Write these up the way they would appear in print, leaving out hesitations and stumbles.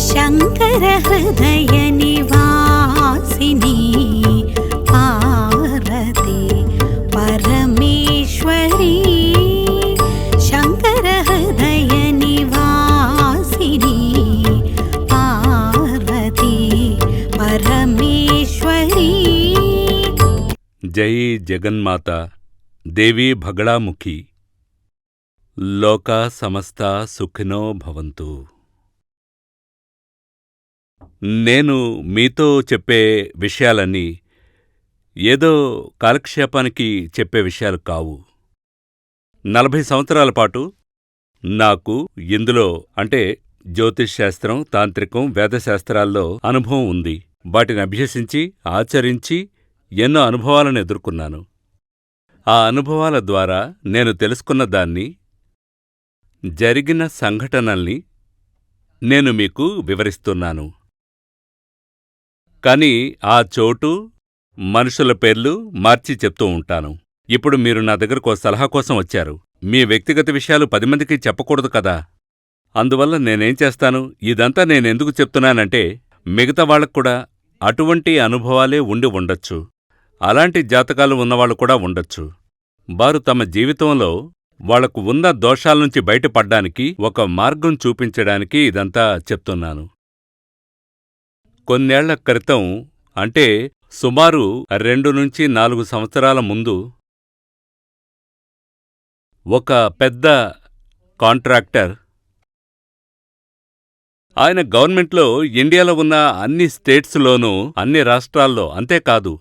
శంకర హృదయ నివాసిని పార్వతి పరమేశ్వరి శంకర హృదయ నివాసిని పార్వతి పరమేశ్వరి. జై జగన్మాత దేవీ భగళాముఖి. లోకా సమస్తా సుఖినో భవంతు. నేను మీతో చెప్పే విషయాలన్నీ ఏదో కాలక్షేపానికి చెప్పే విషయాలు కావు. 40 సంవత్సరాల పాటు నాకు ఇందులో అంటే జ్యోతిష్శాస్త్రం, తాంత్రికం, వేదశాస్త్రాల్లో అనుభవం ఉంది. వాటిని అభ్యసించి ఆచరించి ఎన్నో అనుభవాలను ఎదుర్కొన్నాను. ఆ అనుభవాల ద్వారా నేను తెలుసుకున్న దాన్ని, జరిగిన సంఘటనల్ని నేను మీకు వివరిస్తున్నాను. కాని ఆ చోటు, మనుషుల పేర్లు మార్చి చెప్తూ ఉంటాను. ఇప్పుడు మీరు నా దగ్గరకు సలహా కోసం వచ్చారు. మీ వ్యక్తిగత విషయాలు 10 మందికి చెప్పకూడదు కదా. అందువల్ల నేనేం చేస్తాను, ఇదంతా నేనెందుకు చెప్తున్నానంటే మిగతా వాళ్లక్కూడా అటువంటి అనుభవాలే ఉండి ఉండొచ్చు. అలాంటి జాతకాలు ఉన్నవాళ్లు కూడా ఉండొచ్చు. వారు తమ జీవితంలో వాళ్లకు ఉన్న దోషాల్నుంచి బయటపడ్డానికి ఒక మార్గం చూపించడానికి ఇదంతా చెప్తున్నాను. కొన్నేళ్ల క్రితం అంటే సుమారు 2 నుంచి 4 సంవత్సరాల ముందు ఒక పెద్ద కాంట్రాక్టర్, ఆయన గవర్నమెంట్లో ఇండియాలో ఉన్న అన్ని స్టేట్స్లోనూ, అన్ని రాష్ట్రాల్లో, అంతేకాదు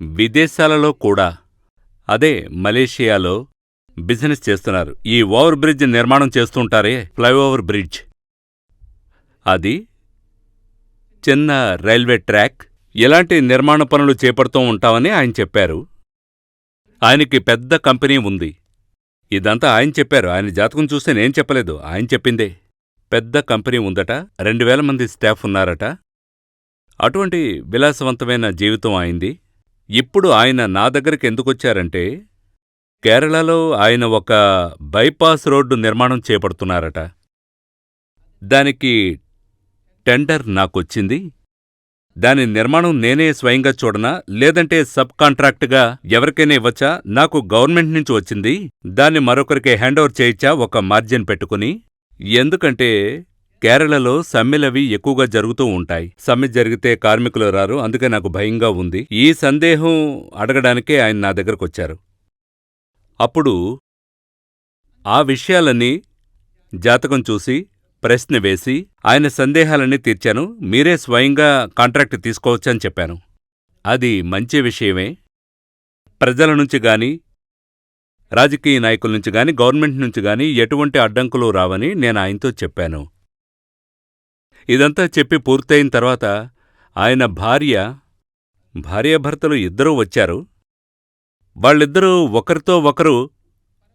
విదేశాలలో కూడా, అదే మలేషియాలో బిజినెస్ చేస్తున్నారు. ఈ ఓవర్ బ్రిడ్జ్ నిర్మాణం చేస్తుంటారే, ఫ్లైఓవర్ బ్రిడ్జ్, అది చిన్న రైల్వే ట్రాక్, ఇలాంటి నిర్మాణ పనులు చేపడుతూ ఉంటామని ఆయన చెప్పారు. ఆయనకి పెద్ద కంపెనీ ఉంది. ఇదంతా ఆయన చెప్పారు. ఆయన జాతకం చూస్తే నేను చెప్పలేదు, ఆయన చెప్పిందే. పెద్ద కంపెనీ ఉందట, 2000 మంది స్టాఫ్ ఉన్నారట. అటువంటి విలాసవంతమైన జీవితం ఆయనది. ఇప్పుడు ఆయన నా దగ్గరికి ఎందుకొచ్చారంటే, కేరళలో ఆయన ఒక బైపాస్ రోడ్డు నిర్మాణం చేపడుతున్నారట. దానికి టెండర్ నాకొచ్చింది. దాని నిర్మాణం నేనే స్వయంగా చూడనా, లేదంటే సబ్ కాంట్రాక్టుగా ఎవరికైనా ఇవ్వచ్చా? నాకు గవర్నమెంట్ నుంచి వచ్చింది, దాన్ని మరొకరికి హ్యాండోవర్ చేయొచ్చా ఒక మార్జిన్ పెట్టుకుని? ఎందుకంటే కేరళలో సమ్మెలవి ఎక్కువగా జరుగుతూ ఉంటాయి. సమ్మె జరిగితే కార్మికులు రారు, అందుకే నాకు భయంగా ఉంది. ఈ సందేహం అడగడానికే ఆయన నా దగ్గరకొచ్చారు. అప్పుడు ఆ విషయాలన్నీ జాతకం చూసి, ప్రశ్న వేసి, ఆయన సందేహాలన్నీ తీర్చాను. మీరే స్వయంగా కాంట్రాక్ట్ తీసుకోవచ్చని చెప్పాను. అది మంచి విషయమే. ప్రజల నుంచి గాని, రాజకీయ నాయకుల నుంచి గాని, గవర్నమెంట్ నుంచి గాని ఎటువంటి అడ్డంకులు రావని నేను ఆయనతో చెప్పాను. ఇదంతా చెప్పి పూర్తయిన తర్వాత ఆయన భార్యాభర్తలు ఇద్దరూ వచ్చారు. వాళ్ళిద్దరూ ఒకరితో ఒకరు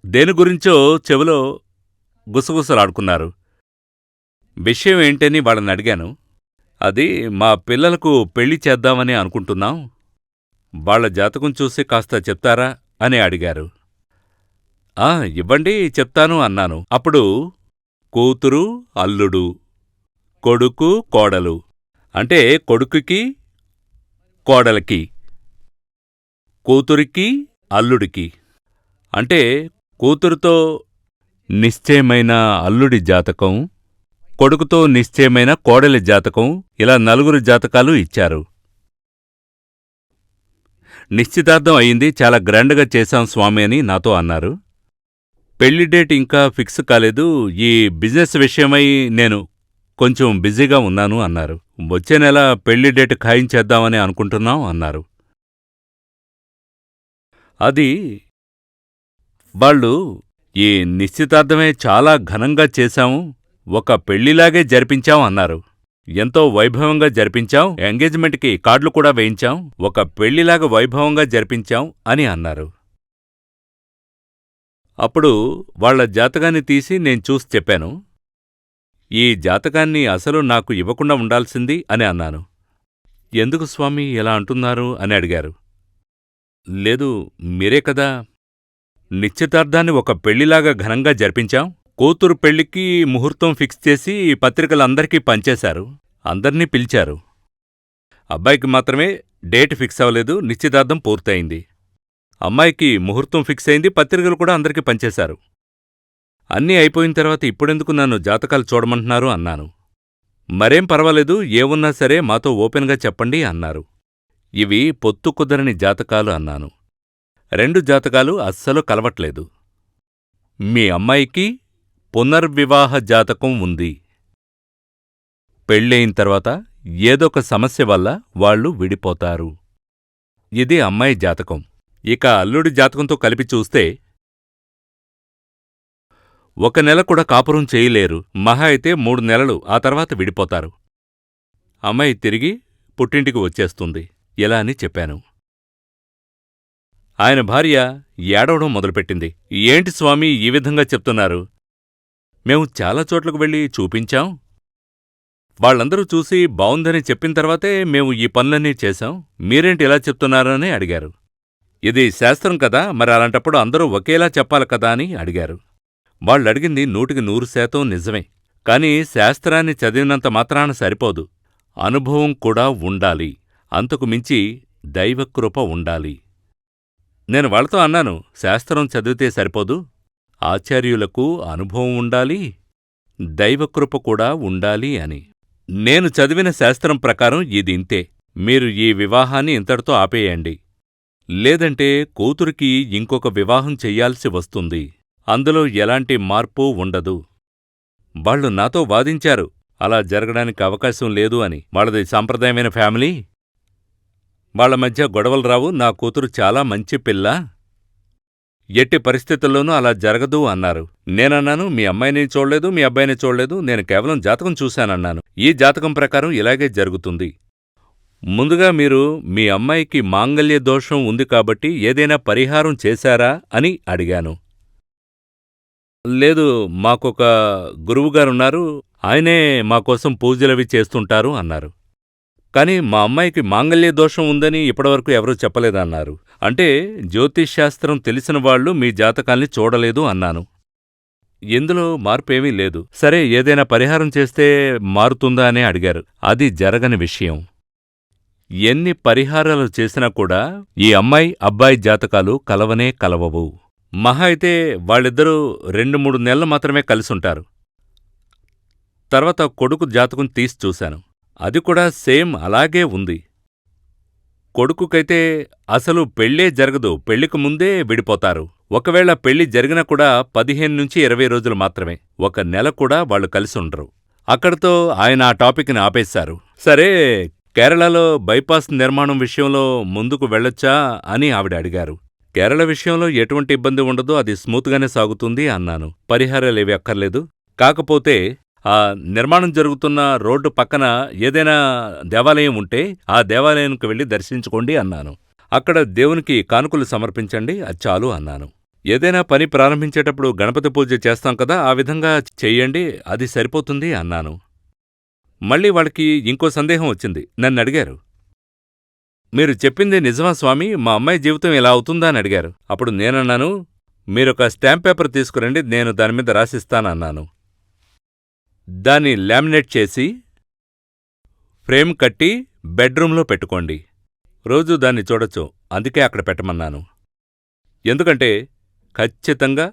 దేని గురించో చెవిలో గుసగుసలాడుకున్నారు. విషయం ఏంటని వాళ్ళని అడిగాను. అది మా పిల్లలకు పెళ్లి చేద్దామని అనుకుంటున్నాం, వాళ్ల జాతకం చూసి కాస్త చెప్తారా అని అడిగారు. ఇవ్వండి, చెప్తాను అన్నాను. అప్పుడు కూతురు, అల్లుడు, కొడుకు, కోడలు, అంటే కొడుకుకి, కోడలికి, కూతురికి, అల్లుడికి, అంటే కూతురుతో నిశ్చయమైన అల్లుడి జాతకం, కొడుకుతో నిశ్చయమైన కోడలి జాతకం, ఇలా 4 జాతకాలు ఇచ్చారు. నిశ్చితార్థం అయింది, చాలా గ్రాండ్గా చేశాం స్వామి అని నాతో అన్నారు. పెళ్లి డేట్ ఇంకా ఫిక్స్ కాలేదు, ఈ బిజినెస్ విషయమై నేను కొంచెం బిజీగా ఉన్నాను అన్నారు. వచ్చే నెల పెళ్లి డేట్ ఖాయించేద్దామని అనుకుంటున్నాం అన్నారు. అది వాళ్ళు ఈ నిశ్చితార్థమే చాలా ఘనంగా చేశాము, ఒక పెళ్లిలాగే జరిపించాం అన్నారు. ఎంతో వైభవంగా జరిపించాం, ఎంగేజ్మెంట్కి కార్డులు కూడా వేయించాం, ఒక పెళ్లిలాగా వైభవంగా జరిపించాం అని అన్నారు. అప్పుడు వాళ్ల జాతకాన్ని తీసి నేను చూసి చెప్పాను. ఈ జాతకాన్ని అసలు నాకు ఇవ్వకుండా ఉండాల్సింది అని అన్నాను. ఎందుకు స్వామీ ఇలా అంటున్నారు అని అడిగారు. లేదు, మీరే కదా నిశ్చితార్థాన్ని ఒక పెళ్లిలాగా ఘనంగా జరిపించాం, కూతురు పెళ్లికి ముహూర్తం ఫిక్స్ చేసి పత్రికలందరికీ పంచేశారు. అందర్నీ పిలిచారు. అబ్బాయికి మాత్రమే డేట్ ఫిక్స్ అవ్వలేదు, నిశ్చితార్థం పూర్తయింది. అమ్మాయికి ముహూర్తం ఫిక్స్ అయింది, పత్రికలు కూడా అందరికీ పంచేశారు. అన్నీ అయిపోయిన తర్వాత ఇప్పుడెందుకు నన్ను జాతకాలు చూడమంటున్నారు అన్నాను. మరేం పర్వాలేదు, ఏవున్నా సరే మాతో ఓపెన్గా చెప్పండి అన్నారు. ఇవి పొత్తు కుదరని జాతకాలు అన్నాను. 2 జాతకాలు అస్సలు కలవట్లేదు. మీ అమ్మాయికి పునర్వివాహ జాతకం ఉంది. పెళ్ళయిన తర్వాత ఏదొక సమస్య వల్ల వాళ్ళు విడిపోతారు. ఇది అమ్మాయి జాతకం. ఇక అల్లుడి జాతకంతో కలిపి చూస్తే 1 నెల కూడా కాపురం చేయలేరు. మహా అయితే 3 నెలలు, ఆ తర్వాత విడిపోతారు. అమ్మాయి తిరిగి పుట్టింటికి వచ్చేస్తుంది. ఇలా అని చెప్పాను. ఆయన భార్య ఏడవడం మొదలుపెట్టింది. ఏంటి స్వామీ ఈ విధంగా చెప్తున్నారు? మేము చాలా చోట్లకు వెళ్ళి చూపించాం. వాళ్ళందరూ చూసి బావుందని చెప్పిన తర్వాతే మేము ఈ పనులన్నీ చేశాం. మీరేంటి ఇలా చెప్తున్నారని అడిగారు. ఇది శాస్త్రం కదా, మరి అలాంటప్పుడు అందరూ ఒకేలా చెప్పాలి కదా అని అడిగారు. వాళ్ళడిగింది 100% నిజమే. కాని శాస్త్రాన్ని చదివినంత మాత్రాన సరిపోదు. అనుభవం కూడా ఉండాలి. అంతకు మించి దైవకృప ఉండాలి. నేను వాళ్ళతో అన్నాను, శాస్త్రం చదివితే సరిపోదు, ఆచార్యులకు అనుభవం ఉండాలి, దైవకృప కూడా ఉండాలి అని. నేను చదివిన శాస్త్రం ప్రకారం ఇదింతే. మీరు ఈ వివాహాన్ని ఇంతటితో ఆపేయండి. లేదంటే కూతురికి ఇంకొక వివాహం చెయ్యాల్సి వస్తుంది. అందులో ఎలాంటి మార్పు ఉండదు. వాళ్ళు నాతో వాదించారు, అలా జరగడానికి అవకాశం లేదు అని. వాళ్ళది సాంప్రదాయమైన ఫ్యామిలీ, వాళ్ల మధ్య గొడవలు రావు. నా కూతురు చాలా మంచి పిల్ల, ఎట్టి పరిస్థితుల్లోనూ అలా జరగదు అన్నారు. నేనన్నాను, మీ అమ్మాయిని చూడలేదు, మీ అబ్బాయిని చూడలేదు, నేను కేవలం జాతకం చూశానన్నాను. ఈ జాతకం ప్రకారం ఇలాగే జరుగుతుంది. ముందుగా మీరు మీ అమ్మాయికి మాంగల్య దోషం ఉంది కాబట్టి ఏదైనా పరిహారం చేశారా అని అడిగాను. లేదు, మాకొక గురువుగారున్నారు, ఆయనే మాకోసం పూజలవి చేస్తుంటారు అన్నారు. కాని మా అమ్మాయికి మాంగల్య దోషం ఉందని ఇప్పటివరకు ఎవరూ చెప్పలేదన్నారు. అంటే జ్యోతిష్శాస్త్రం తెలిసిన వాళ్ళు మీ జాతకాల్ని చూడలేదు అన్నాను. ఇందులో మార్పేమీ లేదు. సరే, ఏదైనా పరిహారం చేస్తే మారుతుందా అని అడిగారు. అది జరగని విషయం. ఎన్ని పరిహారాలు చేసినా కూడా ఈ అమ్మాయి అబ్బాయి జాతకాలు కలవనే కలవవు. మహా అయితే వాళ్ళిద్దరూ 2-3 నెలలు మాత్రమే కలిసుంటారు. తర్వాత కొడుకు జాతకం తీసి చూశాను. అది కూడా సేమ్ అలాగే ఉంది. కొడుకుకైతే అసలు పెళ్ళే జరగదు, పెళ్లికి ముందే విడిపోతారు. ఒకవేళ పెళ్లి జరిగినా కూడా 15-20 రోజులు మాత్రమే, 1 నెల కూడా వాళ్ళు కలిసుండరు. అక్కడితో ఆయన ఆ టాపిక్ని ఆపేశారు. సరే, కేరళలో బైపాస్ నిర్మాణం విషయంలో ముందుకు వెళ్ళొచ్చా అని ఆవిడ అడిగారు. కేరళ విషయంలో ఎటువంటి ఇబ్బంది ఉండదు, అది స్మూత్గానే సాగుతుంది అన్నాను. పరిహారాలేవి అక్కర్లేదు. కాకపోతే ఆ నిర్మాణం జరుగుతున్న రోడ్డు పక్కన ఏదైనా దేవాలయం ఉంటే ఆ దేవాలయానికి వెళ్ళి దర్శించుకోండి అన్నాను. అక్కడ దేవునికి కానుకలు సమర్పించండి, అది చాలు అన్నాను. ఏదైనా పని ప్రారంభించేటప్పుడు గణపతి పూజ చేస్తాం కదా, ఆ విధంగా చెయ్యండి, అది సరిపోతుంది అన్నాను. మళ్ళీ వాళ్ళకి ఇంకో సందేహం వచ్చింది. నన్నడిగారు, మీరు చెప్పింది నిజమా స్వామీ, మా అమ్మాయి జీవితం ఇలా అవుతుందా అని అడిగారు. అప్పుడు నేనన్నాను, మీరొక స్టాంప్ పేపర్ తీసుకురండి, నేను దానిమీద రాసిస్తానన్నాను. దాన్ని లామినేట్ చేసి ఫ్రేమ్ కట్టి బెడ్రూంలో పెట్టుకోండి. రోజూ దాన్ని చూడొచ్చు, అందుకే అక్కడ పెట్టమన్నాను. ఎందుకంటే ఖచ్చితంగా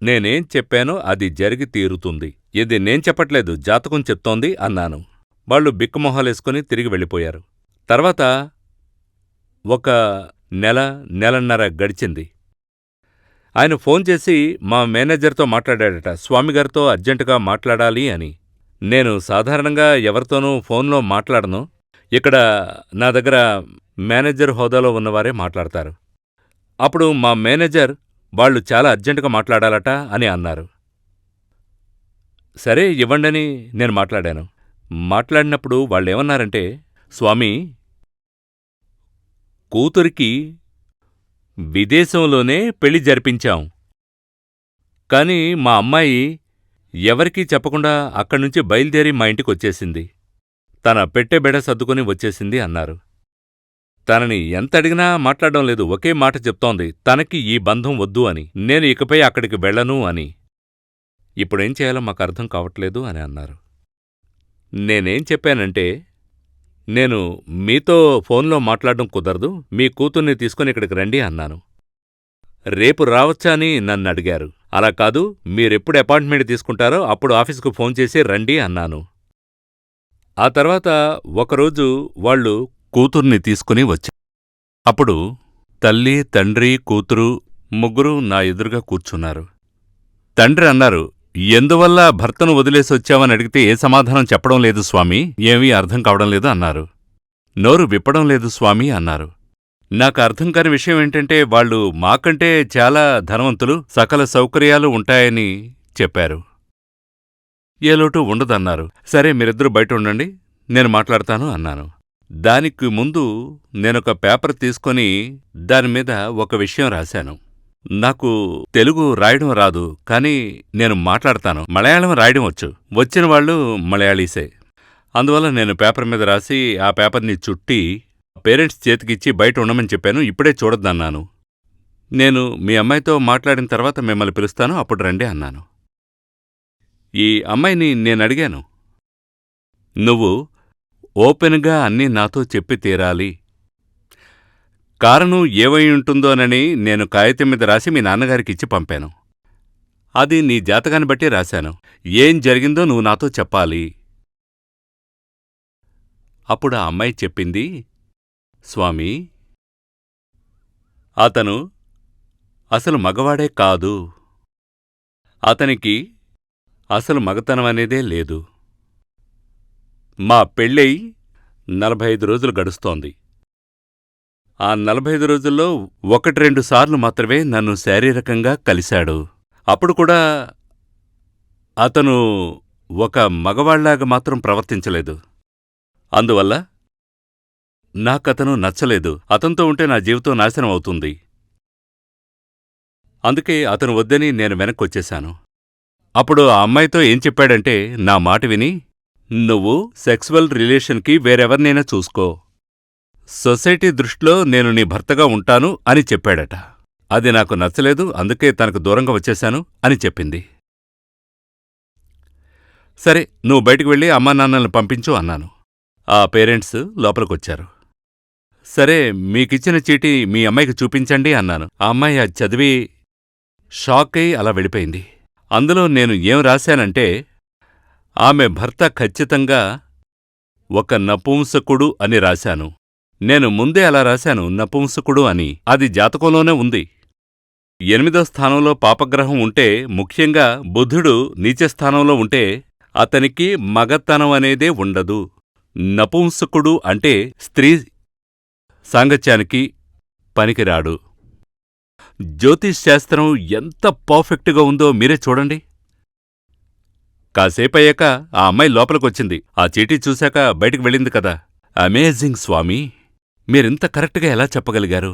నేనేం చెప్పానో అది జరిగి తీరుతుంది. ఇది నేను చెప్పట్లేదు, జాతకం చెప్తోంది అన్నాను. వాళ్ళు బిక్కుమొహాలేసుకుని తిరిగి వెళ్ళిపోయారు. తర్వాత 1 నెల, నెలన్నర గడిచింది. ఆయన ఫోన్ చేసి మా మేనేజర్తో మాట్లాడాడట, స్వామిగారితో అర్జెంటుగా మాట్లాడాలి అని. నేను సాధారణంగా ఎవరితోనూ ఫోన్లో మాట్లాడను. ఇక్కడ నా దగ్గర మేనేజర్ హోదాలో ఉన్నవారే మాట్లాడతారు. అప్పుడు మా మేనేజర్ వాళ్ళు చాలా అర్జెంటుగా మాట్లాడాలట అని అన్నారు. సరే ఇవ్వండని నేను మాట్లాడాను. మాట్లాడినప్పుడు వాళ్ళేమన్నారంటే, స్వామీ, కూతురికి విదేశంలోనే పెళ్లి జరిపించాం. కాని మా అమ్మాయి ఎవరికీ చెప్పకుండా అక్కడ్నుంచి బయలుదేరి మా ఇంటికొచ్చేసింది. తన పెట్టెబెడ సర్దుకుని వచ్చేసింది అన్నారు. తనని ఎంతడిగినా మాట్లాడడం లేదు, ఒకే మాట చెప్తోంది, తనకి ఈ బంధం వద్దు అని, నేను ఇకపై అక్కడికి వెళ్ళను అని. ఇప్పుడేం చేయాలో మాకు అర్థం కావట్లేదు అని అన్నారు. నేనేం చెప్పానంటే, నేను మీతో ఫోన్లో మాట్లాడడం కుదరదు, మీ కూతుర్ని తీసుకుని ఇక్కడికి రండి అన్నాను. రేపు రావచ్చా అని నన్నడిగారు. అలా కాదు, మీరెప్పుడు అపాయింట్మెంట్ తీసుకుంటారో అప్పుడు ఆఫీసుకు ఫోన్ చేసి రండి అన్నాను. ఆ తర్వాత ఒకరోజు వాళ్ళు కూతుర్ని తీసుకుని వచ్చారు. అప్పుడు తల్లి, తండ్రి, కూతురు ముగ్గురూ నా ఎదురుగా కూర్చున్నారు. తండ్రి అన్నారు, ఎందువల్ల భర్తను వదిలేసొచ్చావని అడిగితే ఏ సమాధానం చెప్పడం లేదు స్వామీ, ఏమీ అర్థం కావడం లేదు అన్నారు. నోరు విప్పడం లేదు స్వామీ అన్నారు. నాకు అర్థం కాని విషయం ఏంటంటే, వాళ్ళు మాకంటే చాలా ధనవంతులు, సకల సౌకర్యాలు ఉంటాయని చెప్పారు. ఏ లోటు ఉండదన్నారు. సరే, మీరిద్దరూ బయట ఉండండి, నేను మాట్లాడతాను అన్నాను. దానికి ముందు నేనొక పేపర్ తీసుకొని దానిమీద ఒక విషయం రాశాను. నాకు తెలుగు రాయడం రాదు, కానీ నేను మాట్లాడతాను. మలయాళం రాయడం వచ్చు. వచ్చిన వాళ్ళు మలయాళీసే. అందువల్ల నేను పేపర్ మీద రాసి ఆ పేపర్ని చుట్టి పేరెంట్స్ చేతికిచ్చి బయట ఉండమని చెప్పాను. ఇప్పుడే చూడొద్దన్నాను. నేను మీ అమ్మాయితో మాట్లాడిన తర్వాత మిమ్మల్ని పిలుస్తాను, అప్పుడు రండి అన్నాను. ఈ అమ్మాయిని నేనడిగాను, నువ్వు ఓపెన్గా అన్నీ నాతో చెప్పి తీరాలి. కారణం ఏవై ఉంటుందోనని నేను కాగితం మీద రాసి మీ నాన్నగారికిచ్చి పంపాను. అది నీ జాతకాన్ని బట్టి రాశాను. ఏం జరిగిందో నువ్వు నాతో చెప్పాలి. అప్పుడు ఆ అమ్మాయి చెప్పింది, స్వామీ, అతను అసలు మగవాడే కాదు. అతనికి అసలు మగతనమనేదే లేదు. మా పెళ్ళై 45 రోజులు గడుస్తోంది. ఆ 45 రోజుల్లో 1-2 సార్లు మాత్రమే నన్ను శారీరకంగా కలిశాడు. అప్పుడు కూడా అతను ఒక మగవాళ్లాగా మాత్రం ప్రవర్తించలేదు. అందువల్ల నాకతను నచ్చలేదు. అతనితో ఉంటే నా జీవితం నాశనం అవుతుంది. అందుకే అతను వద్దని నేను వెనక్కొచ్చేశాను. అప్పుడు ఆ అమ్మాయితో ఏం చెప్పాడంటే, నా మాట విని, నువ్వు సెక్సువల్ రిలేషన్కి వేరెవర్నైనా చూసుకో, సొసైటీ దృష్టిలో నేను నీ భర్తగా ఉంటాను అని చెప్పాడట. అది నాకు నచ్చలేదు, అందుకే తనకు దూరంగా వచ్చేశాను అని చెప్పింది. సరే, నువ్వు బయటికి వెళ్ళి అమ్మా నాన్నల్ని పంపించు అన్నాను. ఆ పేరెంట్స్ లోపలికొచ్చారు. సరే, మీకిచ్చిన చీటీ మీ అమ్మాయికి చూపించండి అన్నాను. ఆ అమ్మాయి అది చదివి షాక్ అయి అలా వెళ్ళిపోయింది. అందులో నేను ఏం రాశానంటే, ఆమె భర్త ఖచ్చితంగా ఒక నపుంసకుడు అని రాశాను. నేను ముందే అలా రాశాను, నపుంసకుడు అని. అది జాతకంలోనే ఉంది. 8వ స్థానంలో పాపగ్రహం ఉంటే, ముఖ్యంగా బుధుడు నీచస్థానంలో ఉంటే అతనికి మగతనం అనేదే ఉండదు. నపుంసకుడు అంటే స్త్రీ సాంగత్యానికి పనికిరాడు. జ్యోతిష్ శాస్త్రం ఎంత పర్ఫెక్ట్గా ఉందో మీరే చూడండి. కాసేపయ్యాక ఆ అమ్మాయి లోపలికొచ్చింది. ఆ చీటీ చూశాక బయటికి వెళ్ళింది కదా. అమేజింగ్ స్వామీ, మీరింత కరెక్ట్గా ఎలా చెప్పగలిగారు?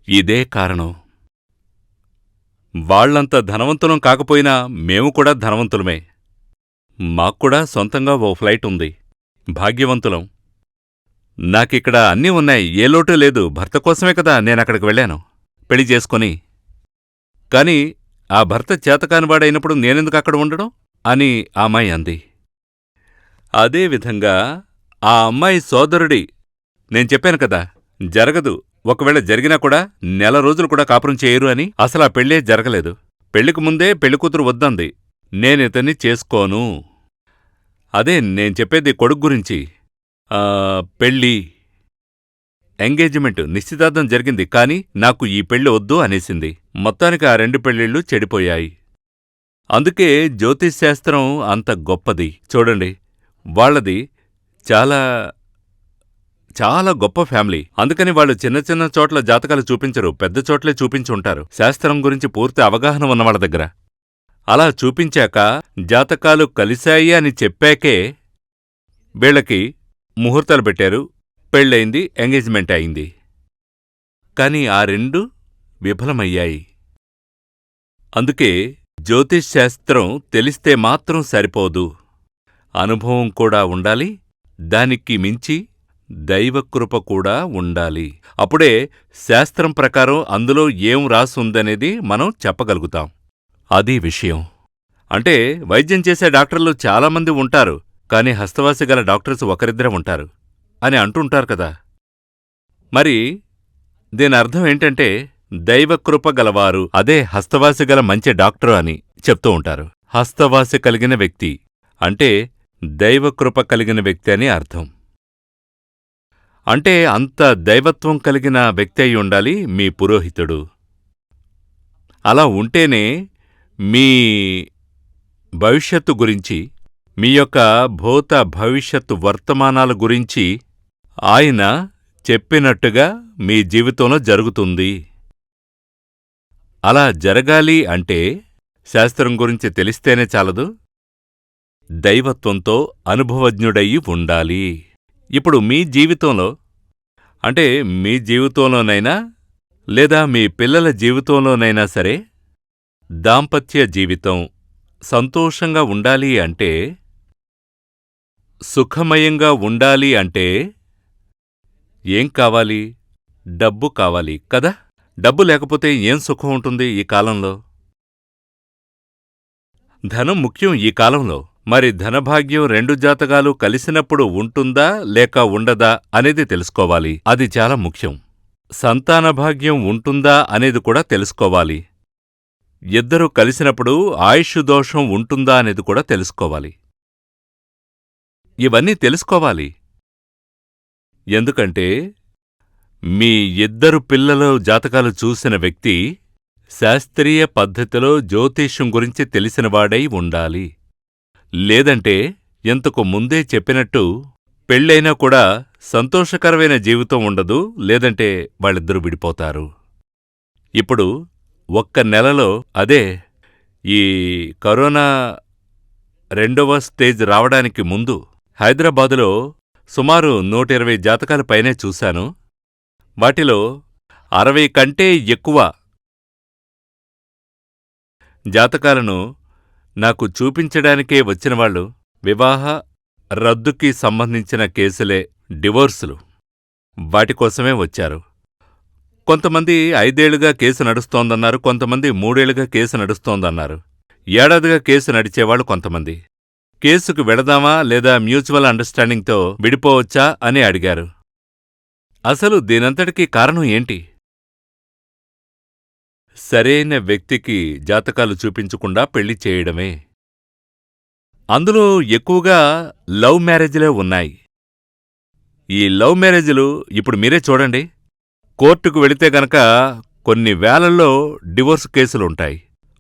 ఇదే కారణం. వాళ్లంత ధనవంతులం కాకపోయినా మేము కూడా ధనవంతులమే. మాక్కూడా సొంతంగా ఓ ఫ్లైట్ ఉంది. భాగ్యవంతులం. నాకిక్కడ అన్నీ ఉన్నాయి, ఏ లోటు లేదు. భర్త కోసమే కదా నేనక్కడికి వెళ్ళాను పెళ్లి చేసుకొని. కాని ఆ భర్త చేతకానివాడైనప్పుడు నేనెందుకు అక్కడ ఉండడం అని ఆ అమ్మాయి అంది. అదేవిధంగా ఆ అమ్మాయి సోదరుడి, నేను చెప్పాను కదా, జరగదు, ఒకవేళ జరిగినా కూడా 1 నెల రోజులు కూడా కాపురం చేయరు అని. అసలా పెళ్ళే జరగలేదు. పెళ్లికి ముందే పెళ్లికూతురు వద్దంది. నేనితన్ని చేసుకోను. అదే నేను చెప్పేది కొడుకు గురించి. పెళ్ళి, ఎంగేజ్మెంట్, నిశ్చితార్థం జరిగింది, కాని నాకు ఈ పెళ్లి వద్దు అనేసింది. మొత్తానికి ఆ 2 పెళ్ళిళ్ళు చెడిపోయాయి. అందుకే జ్యోతిష్ శాస్త్రం అంత గొప్పది. చూడండి, వాళ్లది చాలా చాలా గొప్ప ఫ్యామిలీ. అందుకని వాళ్ళు చిన్న చిన్న చోట్ల జాతకాలు చూపించరు, పెద్ద చోట్లే చూపించుంటారు. శాస్త్రం గురించి పూర్తి అవగాహన ఉన్నవాళ్ల దగ్గర. అలా చూపించాక జాతకాలు కలిశాయి అని చెప్పాకే వీళ్ళకి ముహూర్తాలు పెట్టారు, పెళ్ళయింది, ఎంగేజ్మెంట్ అయింది. కాని ఆ 2 విఫలమయ్యాయి. అందుకే జ్యోతిష్ శాస్త్రం తెలిస్తే మాత్రం సరిపోదు, అనుభవం కూడా ఉండాలి, దానికి మించి దైవకృప కూడా ఉండాలి. అప్పుడే శాస్త్రం ప్రకారం అందులో ఏం రాసుందనేది మనం చెప్పగలుగుతాం. అది విషయం. అంటే వైద్యం చేసే డాక్టర్లు చాలామంది ఉంటారు, కాని హస్తవాసి గల డాక్టర్స్ ఒకరిద్దరే ఉంటారు అని అంటుంటారు కదా. మరి దీని అర్థం ఏంటంటే దైవకృప గలవారు, అదే హస్తవాసి గల మంచి డాక్టరు అని చెప్తూ ఉంటారు. హస్తవాసి కలిగిన వ్యక్తి అంటే దైవకృప కలిగిన వ్యక్తి అని అర్థం. అంటే అంత దైవత్వం కలిగిన వ్యక్తి అయి ఉండాలి మీ పురోహితుడు. అలా ఉంటేనే మీ భవిష్యత్తు గురించి, మీ యొక్క భూత భవిష్యత్తు వర్తమానాల గురించి ఆయన చెప్పినట్టుగా మీ జీవితంలో జరుగుతుంది. అలా జరగాలి అంటే శాస్త్రం గురించి తెలిస్తేనే చాలదు, దైవత్వంతో అనుభవజ్ఞుడయి ఉండాలి. ఇప్పుడు మీ జీవితంలో, అంటే మీ జీవితంలోనైనా లేదా మీ పిల్లల జీవితంలోనైనా సరే, దాంపత్య జీవితం సంతోషంగా ఉండాలి అంటే, సుఖమయంగా ఉండాలి అంటే ఏం కావాలి? డబ్బు కావాలి కదా. డబ్బు లేకపోతే ఏం సుఖం ఉంటుంది ఈ కాలంలో? ధనం ముఖ్యం ఈ కాలంలో. మరి ధనభాగ్యం రెండు జాతకాలు కలిసినప్పుడు ఉంటుందా లేక ఉండదా అనేది తెలుసుకోవాలి. అది చాలా ముఖ్యం. సంతానభాగ్యం ఉంటుందా అనేది కూడా తెలుసుకోవాలి. ఇద్దరూ కలిసినప్పుడు ఆయుష్ దోషం ఉంటుందా అనేది కూడా తెలుసుకోవాలి. ఇవన్నీ తెలుసుకోవాలి. ఎందుకంటే మీ ఇద్దరు పిల్లల జాతకాలు చూసిన వ్యక్తి శాస్త్రీయ పద్ధతిలో జ్యోతిష్యం గురించి తెలిసినవాడై ఉండాలి. లేదంటే ఇంతకు ముందే చెప్పినట్టు పెళ్ళైనా కూడా సంతోషకరమైన జీవితం ఉండదు, లేదంటే వాళ్ళిద్దరూ విడిపోతారు. ఇప్పుడు ఒక్క నెలలో, అదే ఈ కరోనా 2వ స్టేజ్ రావడానికి ముందు హైదరాబాదులో సుమారు 120 జాతకాల పైనే చూశాను. వాటిలో 60 కంటే ఎక్కువ జాతకాలను నాకు చూపించడానికే వచ్చినవాళ్లు వివాహ రద్దుకి సంబంధించిన కేసులే, డివోర్సులు, వాటికోసమే వచ్చారు. కొంతమంది 5 ఏళ్లుగా కేసు నడుస్తోందన్నారు, కొంతమంది 3 ఏళ్లుగా కేసు నడుస్తోందన్నారు, ఏడాదిగా కేసు నడిచేవాళ్లు కొంతమంది. కేసుకు వెళదామా లేదా మ్యూచువల్ అండర్స్టాండింగ్తో విడిపోవచ్చా అని అడిగారు. అసలు దీనంతటికీ కారణం ఏంటి? సరైన వ్యక్తికి జాతకాలు చూపించకుండా పెళ్లి చేయడమే. అందులో ఎక్కువగా లవ్ మ్యారేజ్లే ఉన్నాయి. ఈ లవ్ మ్యారేజ్లు ఇప్పుడు మీరే చూడండి. కోర్టుకు వెళితే గనక కొన్ని వేలల్లో డివోర్స్ కేసులుంటాయి.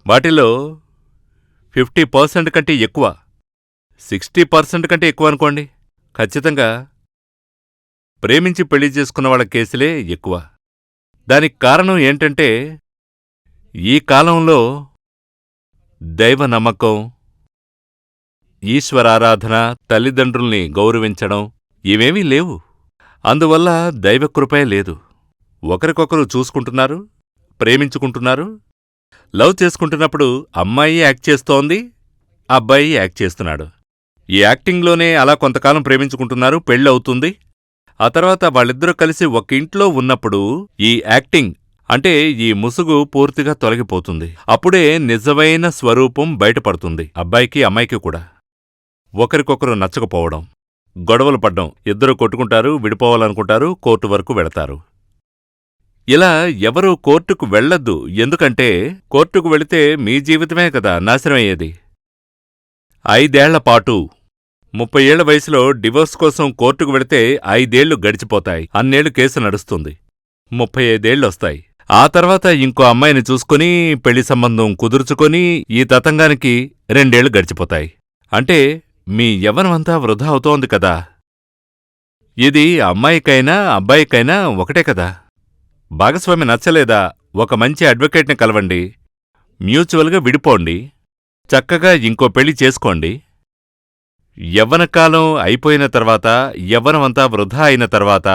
వాటిలో 50% కంటే ఎక్కువ, 60% కంటే ఎక్కువ అనుకోండి, ఖచ్చితంగా ప్రేమించి పెళ్లి చేసుకున్న వాళ్ళ కేసులే ఎక్కువ. దానికి కారణం ఏంటంటే ఈ కాలంలో దైవ నమ్మకం, ఈశ్వరారాధన, తల్లిదండ్రుల్ని గౌరవించడం ఇవేమీ లేవు. అందువల్ల దైవకృపే లేదు. ఒకరికొకరు చూసుకుంటున్నారు, ప్రేమించుకుంటున్నారు, లవ్ చేసుకుంటున్నప్పుడు అమ్మాయి యాక్ట్ చేస్తోంది, అబ్బాయి యాక్ట్ చేస్తున్నాడు. ఈ యాక్టింగ్లోనే అలా కొంతకాలం ప్రేమించుకుంటున్నారు, పెళ్ళవుతుంది. ఆ తర్వాత వాళ్ళిద్దరూ కలిసి ఒక ఇంట్లో ఉన్నప్పుడు ఈ యాక్టింగ్ అంటే ఈ ముసుగు పూర్తిగా తొలగిపోతుంది. అప్పుడే నిజమైన స్వరూపం బయటపడుతుంది. అబ్బాయికి అమ్మాయికి కూడా ఒకరికొకరు నచ్చకపోవడం, గొడవలు పడ్డం, ఇద్దరూ కొట్టుకుంటారు, విడిపోవాలనుకుంటారు, కోర్టు వరకు వెళతారు. ఇలా ఎవరూ కోర్టుకు వెళ్లొద్దు. ఎందుకంటే కోర్టుకు వెళితే మీ జీవితమే కదా నాశనమయ్యేది. 5 ఏళ్లపాటు 30 ఏళ్ల వయసులో డివోర్స్ కోసం కోర్టుకు వెళితే 5 ఏళ్లు గడిచిపోతాయి. అన్నేళ్లు కేసు నడుస్తుంది, 35 ఏళ్లొస్తాయి. ఆ తర్వాత ఇంకో అమ్మాయిని చూసుకుని పెళ్లి సంబంధం కుదుర్చుకొని ఈ తతంగానికి 2 ఏళ్లు గడిచిపోతాయి. అంటే మీ యవ్వనమంతా వృధా అవుతోంది కదా. ఇది అమ్మాయికైనా అబ్బాయికైనా ఒకటే కదా. భాగస్వామి నచ్చలేదా, ఒక మంచి అడ్వకేట్ని కలవండి, మ్యూచువల్గా విడిపోండి, చక్కగా ఇంకో పెళ్లి చేసుకోండి. యవ్వనకాలం అయిపోయిన తర్వాత, యవ్వనమంతా వృధా అయిన తర్వాత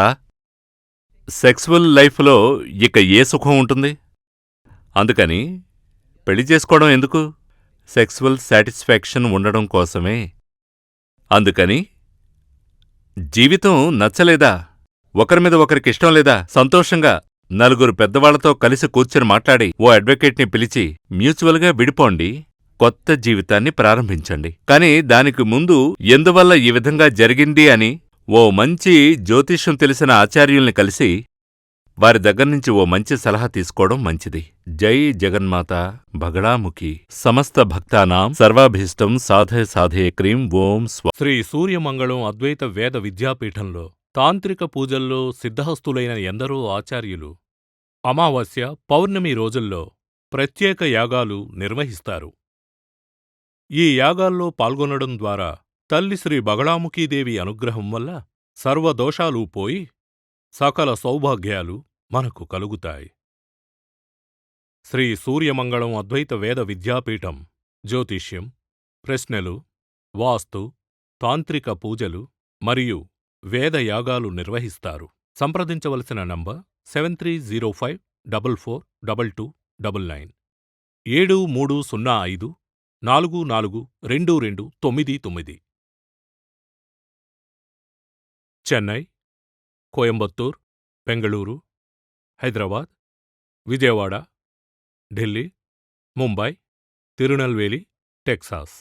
సెక్సువల్ లైఫ్లో ఇక ఏ సుఖం ఉంటుంది? అందుకని పెళ్లి చేసుకోవడం ఎందుకు? సెక్సువల్ సాటిస్ఫాక్షన్ ఉండడం కోసమే. అందుకని జీవితం నచ్చలేదా, ఒకరిమీద ఒకరికిష్టం లేదా, సంతోషంగా నలుగురు పెద్దవాళ్లతో కలిసి కూర్చుని మాట్లాడి ఓ అడ్వకేట్ని పిలిచి మ్యూచువల్గా విడిపోండి. కొత్త జీవితాన్ని ప్రారంభించండి. కానీ దానికి ముందు ఎందువల్ల ఈ విధంగా జరిగింది అని ఓ మంచి జ్యోతిష్యం తెలిసిన ఆచార్యుల్ని కలిసి వారి దగ్గర్నుంచి ఓ మంచి సలహా తీసుకోవడం మంచిది. జై జగన్మాత బగళాముఖి సమస్త భక్తానాం సర్వాభీష్టం సాధయ సాధయ క్రీం ఓం స్వ. శ్రీ సూర్యమంగళం అద్వైత వేద విద్యాపీఠంలో తాంత్రిక పూజల్లో సిద్ధహస్తులైన ఎందరో ఆచార్యులు అమావాస్య, పౌర్ణమి రోజుల్లో ప్రత్యేక యాగాలు నిర్వహిస్తారు. ఈ యాగాల్లో పాల్గొనడం ద్వారా తల్లి శ్రీ బగళాముఖీదేవి అనుగ్రహం వల్ల సర్వదోషాలూ పోయి సకల సౌభాగ్యాలు మనకు కలుగుతాయి. శ్రీ సూర్యమంగళం అద్వైత వేద విద్యాపీఠం జ్యోతిష్యం, ప్రశ్నలు, వాస్తు, తాంత్రిక పూజలు మరియు వేదయాగాలు నిర్వహిస్తారు. సంప్రదించవలసిన నంబర్ 7305442299 7305442299. చెన్నై, కోయంబత్తూర్, బెంగళూరు, హైదరాబాద్, విజయవాడ, ఢిల్లీ, ముంబై, తిరునల్వేలి, టెక్సాస్.